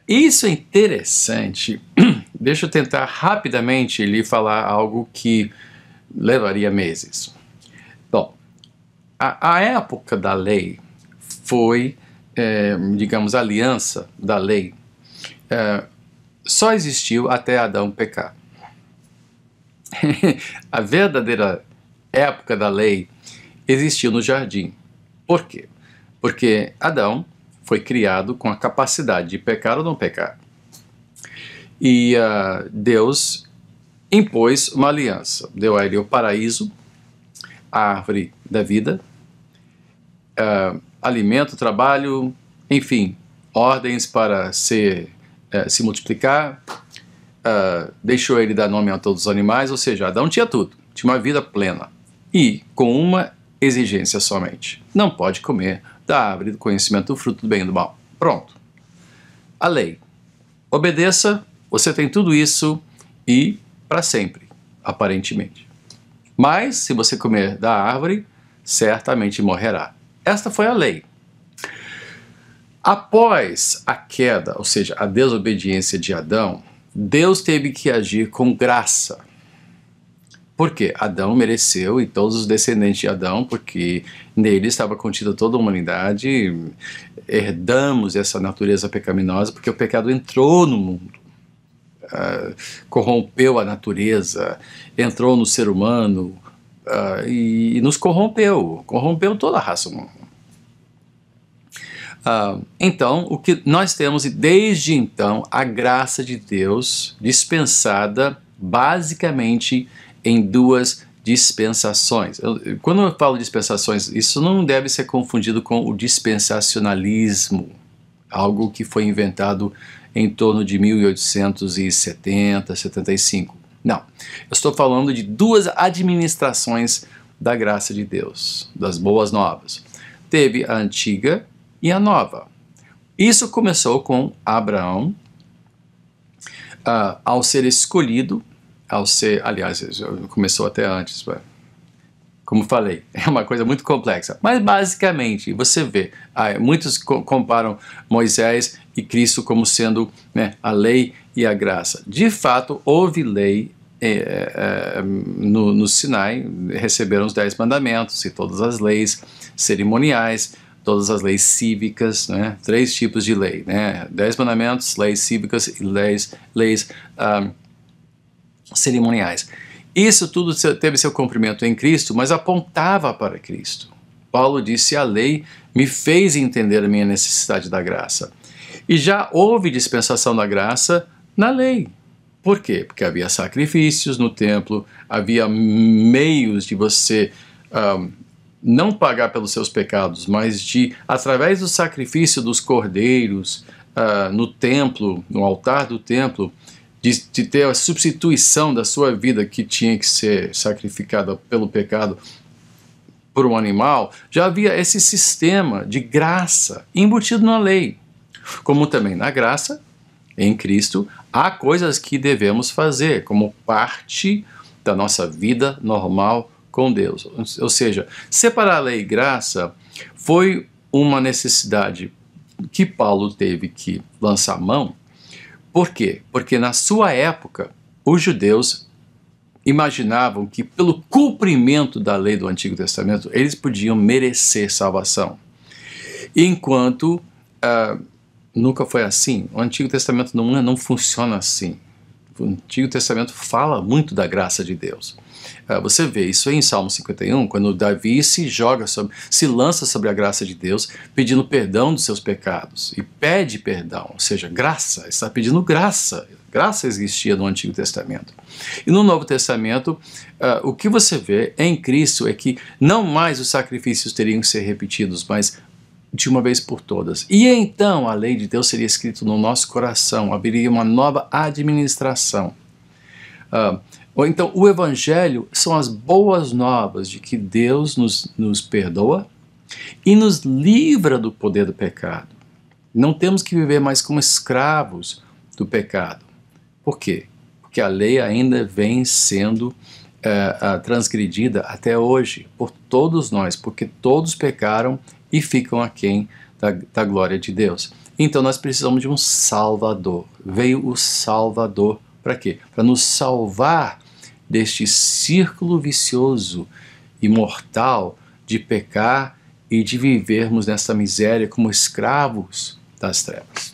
Isso é interessante. Deixa eu tentar rapidamente lhe falar algo que levaria meses. Bom, a época da lei foi, digamos, a aliança da lei só existiu até Adão pecar. A verdadeira época da lei existiu no jardim. Por quê? Porque Adão foi criado com a capacidade de pecar ou não pecar. E Deus impôs uma aliança. Deu a ele o paraíso, a árvore da vida, alimento, trabalho, enfim, ordens para se multiplicar, deixou ele dar nome a todos os animais, ou seja, Adão tinha tudo, tinha uma vida plena. E com uma exigência somente: não pode comer da árvore do conhecimento do fruto do bem e do mal. Pronto. A lei. Obedeça, você tem tudo isso e para sempre, aparentemente. Mas, se você comer da árvore, certamente morrerá. Esta foi a lei. Após a queda, ou seja, a desobediência de Adão, Deus teve que agir com graça. Por quê? Adão mereceu, e todos os descendentes de Adão, porque nele estava contida toda a humanidade, herdamos essa natureza pecaminosa, porque o pecado entrou no mundo, corrompeu a natureza, entrou no ser humano e nos corrompeu toda a raça humana. Então, o que nós temos, desde então, a graça de Deus dispensada basicamente em duas dispensações. Quando eu falo dispensações, isso não deve ser confundido com o dispensacionalismo, algo que foi inventado em torno de 1870, 75. Não, eu estou falando de duas administrações da graça de Deus, das boas novas. Teve a antiga e a nova. Isso começou com Abraão, ao ser escolhido, aliás, começou até antes, como falei, é uma coisa muito complexa, mas basicamente você vê, muitos comparam Moisés e Cristo como sendo, né, a lei e a graça. De fato, houve lei no Sinai, receberam os 10 mandamentos e todas as leis cerimoniais, todas as leis cívicas, né? 3 tipos de lei, né? 10 mandamentos, leis cívicas e leis cerimoniais. Isso tudo teve seu cumprimento em Cristo, mas apontava para Cristo. Paulo disse: a lei me fez entender a minha necessidade da graça. E já houve dispensação da graça na lei. Por quê? Porque havia sacrifícios no templo, havia meios de você não pagar pelos seus pecados, mas de, através do sacrifício dos cordeiros no templo, no altar do templo, de ter a substituição da sua vida que tinha que ser sacrificada pelo pecado por um animal. Já havia esse sistema de graça embutido na lei. Como também na graça, em Cristo, há coisas que devemos fazer como parte da nossa vida normal com Deus. Ou seja, separar lei e graça foi uma necessidade que Paulo teve que lançar mão. Por quê? Porque na sua época, os judeus imaginavam que pelo cumprimento da lei do Antigo Testamento, eles podiam merecer salvação. Enquanto nunca foi assim. O Antigo Testamento não funciona assim. O Antigo Testamento fala muito da graça de Deus. Você vê isso em Salmo 51, quando Davi se lança sobre a graça de Deus, pedindo perdão dos seus pecados, e pede perdão, ou seja, graça, está pedindo graça. Graça existia no Antigo Testamento. E no Novo Testamento, o que você vê em Cristo é que não mais os sacrifícios teriam que ser repetidos, mas de uma vez por todas. E então a lei de Deus seria escrita no nosso coração, haveria uma nova administração. Ou então, o Evangelho são as boas novas de que Deus nos perdoa e nos livra do poder do pecado. Não temos que viver mais como escravos do pecado. Por quê? Porque a lei ainda vem sendo transgredida até hoje por todos nós, porque todos pecaram e ficam aquém da glória de Deus. Então nós precisamos de um Salvador. Veio o Salvador para quê? Para nos salvar deste círculo vicioso e mortal de pecar e de vivermos nessa miséria como escravos das trevas.